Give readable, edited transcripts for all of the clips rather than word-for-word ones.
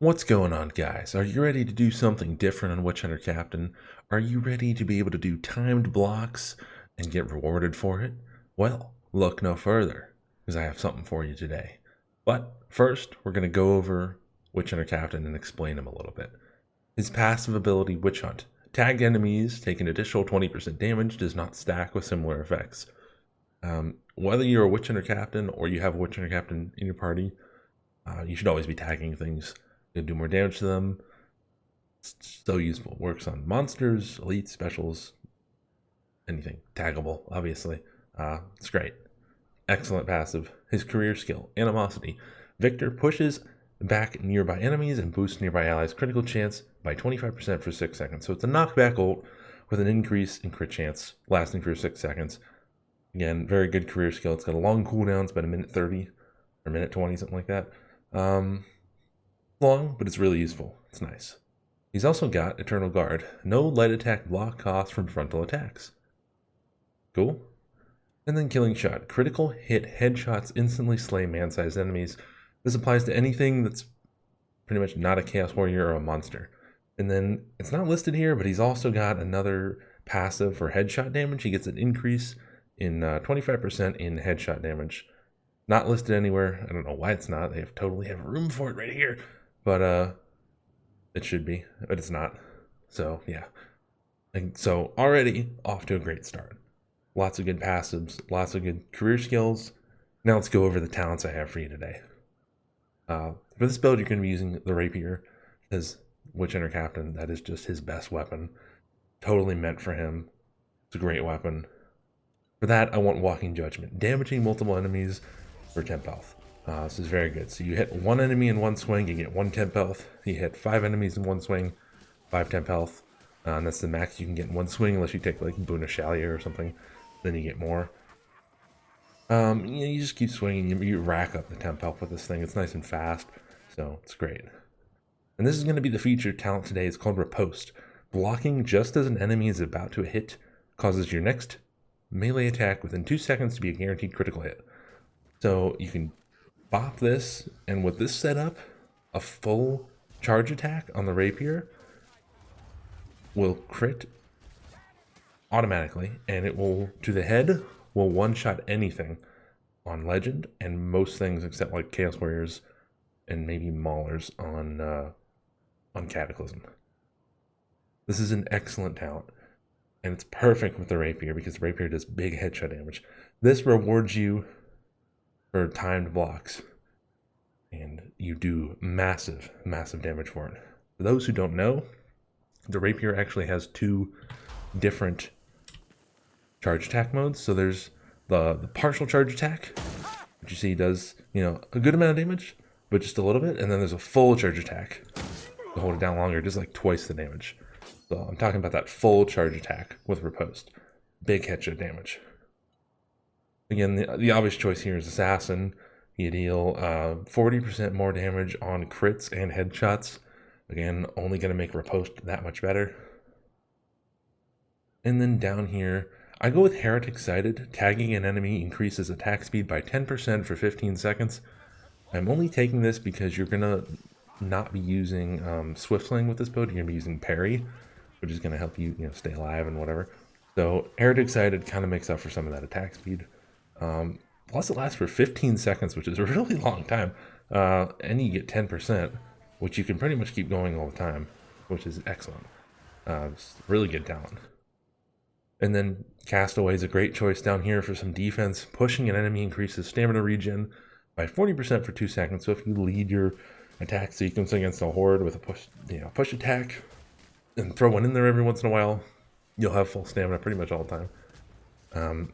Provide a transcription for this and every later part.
What's going on, guys? Are you ready to do something different on Witch Hunter Captain? Are you ready to be able to do timed blocks and get rewarded for it? Well, look no further, because I have something for you today. But first, we're going to go over Witch Hunter Captain and explain him a little bit. His passive ability, Witch Hunt. Tagged enemies take an additional 20% damage, does not stack with similar effects. Whether you're a Witch Hunter Captain or you have a Witch Hunter Captain in your party, you should always be tagging things. You'll do more damage to them. It's so useful. Works on monsters, elites, specials, anything. Taggable, obviously. It's great. Excellent passive. His career skill, Animosity. Victor pushes back nearby enemies and boosts nearby allies' critical chance by 25% for 6 seconds. So it's a knockback ult with an increase in crit chance lasting for 6 seconds. Again, very good career skill. It's got a long cooldown. It's about a minute 30 or minute 20, something like that. Long, but it's really useful. It's nice. He's also got Eternal Guard. No light attack block cost from frontal attacks. Cool. And then Killing Shot. Critical hit headshots instantly slay man-sized enemies. This applies to anything that's pretty much not a Chaos Warrior or a monster. And then, it's not listed here, but he's also got another passive for headshot damage. He gets an increase in 25% in headshot damage. Not listed anywhere. I don't know why it's not. They totally have room for it right here. But it should be, but it's not. So yeah. And so already off to a great start. Lots of good passives, lots of good career skills. Now let's go over the talents I have for you today. For this build, you're going to be using the Rapier as Witch Hunter Captain. That is just his best weapon. Totally meant for him. It's a great weapon. For that, I want Walking Judgment. Damaging multiple enemies for temp health. This is very good. So you hit one enemy in one swing, you get 1 temp health. You hit 5 enemies in one swing, 5 temp health. And that's the max you can get in one swing, unless you take like Boon of Chalier or something. Then you get more. You just keep swinging. You rack up the temp health with this thing. It's nice and fast, so it's great. And this is going to be the featured talent today. It's called Repost. Blocking just as an enemy is about to hit causes your next melee attack within 2 seconds to be a guaranteed critical hit. So you can bop this, and with this setup, a full charge attack on the Rapier will crit automatically, and it will, to the head, will one-shot anything on Legend, and most things except like Chaos Warriors and maybe Maulers on Cataclysm. This is an excellent talent, and it's perfect with the Rapier because the Rapier does big headshot damage. This rewards you for timed blocks, and you do massive, massive damage for it. For those who don't know, the Rapier actually has 2 different charge attack modes. So there's the partial charge attack, which you see does, a good amount of damage, but just a little bit. And then there's a full charge attack. To hold it down longer, just like twice the damage. So I'm talking about that full charge attack with Repost. Big headshot damage. Again, the obvious choice here is Assassin. You deal 40% more damage on crits and headshots. Again, only going to make Repost that much better. And then down here, I go with Heretic Sighted. Tagging an enemy increases attack speed by 10% for 15 seconds. I'm only taking this because you're going to not be using Swift Sling with this build. You're going to be using Parry, which is going to help you, stay alive and whatever. So Heretic Sighted kind of makes up for some of that attack speed. Plus it lasts for 15 seconds, which is a really long time. And you get 10%, which you can pretty much keep going all the time, which is excellent. It's really good talent. And then Castaway is a great choice down here for some defense. Pushing an enemy increases stamina regen by 40% for 2 seconds. So if you lead your attack sequence against a horde with a push attack and throw one in there every once in a while, you'll have full stamina pretty much all the time.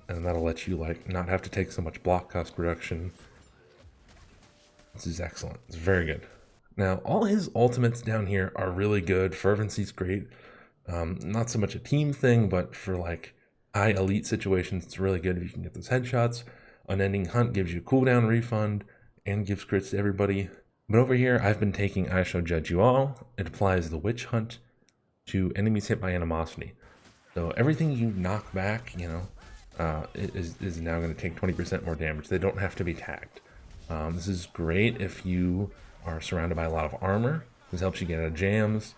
And that'll let you not have to take so much block cost reduction. This is excellent. It's very good. Now, all his ultimates down here are really good. Fervency's great. Not so much a team thing, but for high elite situations, it's really good if you can get those headshots. Unending Hunt gives you cooldown refund and gives crits to everybody. But over here, I've been taking I Shall Judge You All. It applies the Witch Hunt to enemies hit by Animosity. So everything you knock back, is now going to take 20% more damage. They don't have to be tagged. This is great if you are surrounded by a lot of armor This helps you get out of jams,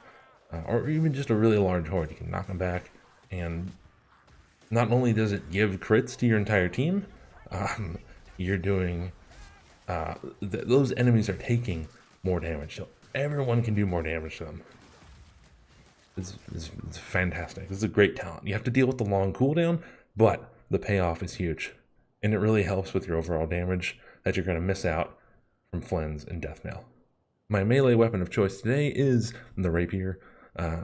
or even just a really large horde. You can knock them back, and not only does it give crits to your entire team, you're doing those enemies are taking more damage, so everyone can do more damage to them. It's fantastic. This is a great talent. You have to deal with the long cooldown, but the payoff is huge, and it really helps with your overall damage that you're going to miss out from Flens and Death Knell. My melee weapon of choice today is the Rapier.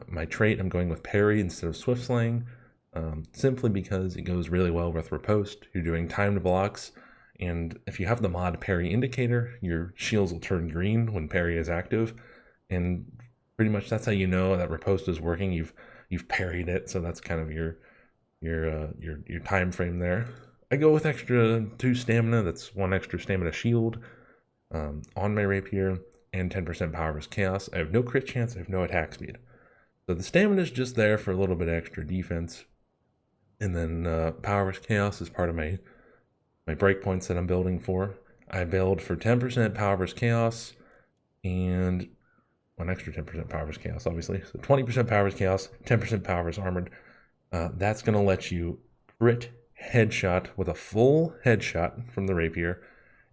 My trait, I'm going with Parry instead of Swift Slaying, simply because it goes really well with Repost. You're doing timed blocks, and if you have the mod Parry Indicator, your shields will turn green when Parry is active, and pretty much that's how you know that Repost is working. You've parried it, so that's kind of your time frame there. I go with extra 2 stamina. That's 1 extra stamina shield on my Rapier, and 10% power versus chaos. I have no crit chance. I have no attack speed, so the stamina is just there for a little bit extra defense. And then power versus chaos is part of my breakpoints that I'm building for. I build for 10% power versus chaos and 1 extra 10% power versus chaos, obviously. So 20% power versus chaos, 10% power versus armored. That's going to let you crit headshot with a full headshot from the Rapier,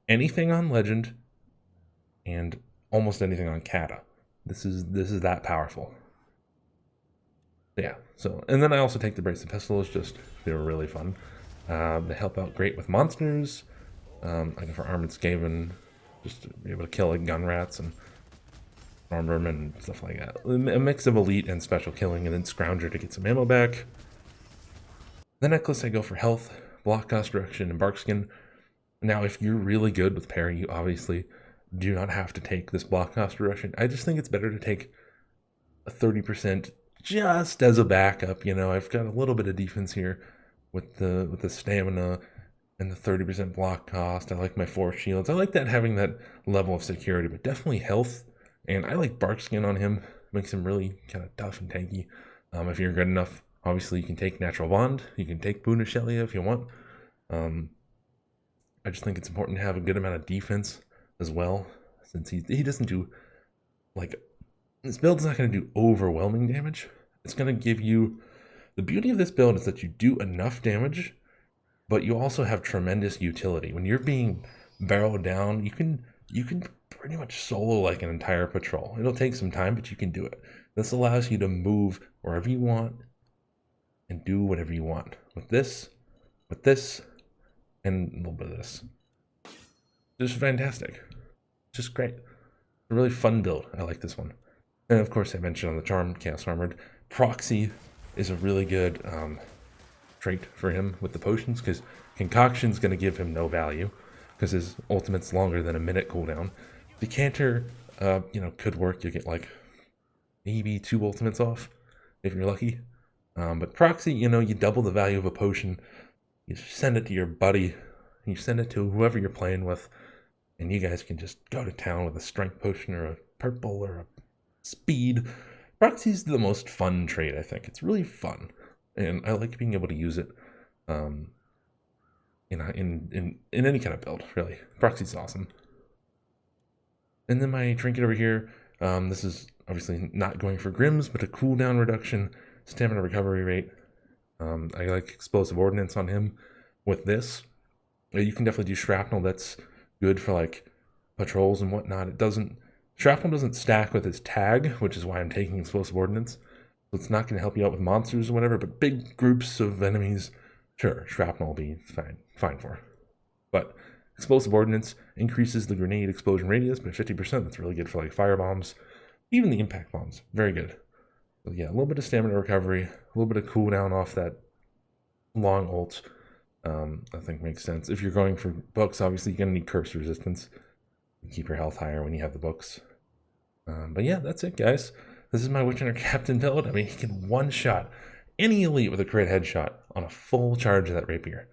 anything on legend, and almost anything on cata. This is that powerful. Yeah, so, and then I also take the Brace Pistols, they're really fun. They help out great with monsters. I go for Armored Skaven, just to be able to kill like gun rats and armormen and stuff like that. A mix of elite and special killing, and then Scrounger to get some ammo back. The necklace, I go for health, block cost reduction, and barkskin. Now, if you're really good with parry, you obviously do not have to take this block cost reduction. I just think it's better to take a 30% just as a backup. You know, I've got a little bit of defense here with the stamina and the 30% block cost. I like my 4 shields. I like that, having that level of security, but definitely health. And I like barkskin on him. Makes him really kind of tough and tanky. If you're good enough, obviously you can take Natural Bond. You can take Boon of Shelia if you want. I just think it's important to have a good amount of defense as well, since he doesn't do, like, this build's not going to do overwhelming damage. It's going to give you, the beauty of this build is that you do enough damage, but you also have tremendous utility. When you're being barreled down, you can pretty much solo like an entire patrol. It'll take some time, but you can do it. This allows you to move wherever you want and do whatever you want. With this, and a little bit of this. Just fantastic. Just great. A really fun build. I like this one. And of course, I mentioned on the charm, Chaos Armored. Proxy is a really good trait for him with the potions, because Concoction's going to give him no value, because his ultimate's longer than a minute cooldown. Decanter, could work. You get like maybe 2 ultimates off if you're lucky. But Proxy, you double the value of a potion. You send it to your buddy. You send it to whoever you're playing with, and you guys can just go to town with a strength potion or a purple or a speed. Proxy's the most fun trait, I think. It's really fun, and I like being able to use it in any kind of build, really. Proxy's awesome. And then my trinket over here, this is obviously not going for Grims, but a cooldown reduction, stamina recovery rate. I like explosive ordnance on him with this. You can definitely do shrapnel. That's good for like patrols and whatnot. Shrapnel doesn't stack with his tag, which is why I'm taking explosive ordnance. So it's not going to help you out with monsters or whatever, but big groups of enemies, sure, shrapnel will be fine for. But explosive ordnance increases the grenade explosion radius by 50%. That's really good for like fire bombs, even the impact bombs. Very good. So yeah, a little bit of stamina recovery, a little bit of cooldown off that long ult. I think makes sense. If you're going for books, obviously you're going to need curse resistance. Keep your health higher when you have the books. But yeah, that's it, guys. This is my Witchhunter Captain build. I mean, he can one-shot any elite with a crit headshot on a full charge of that Rapier.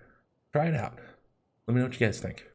Try it out. Let me know what you guys think.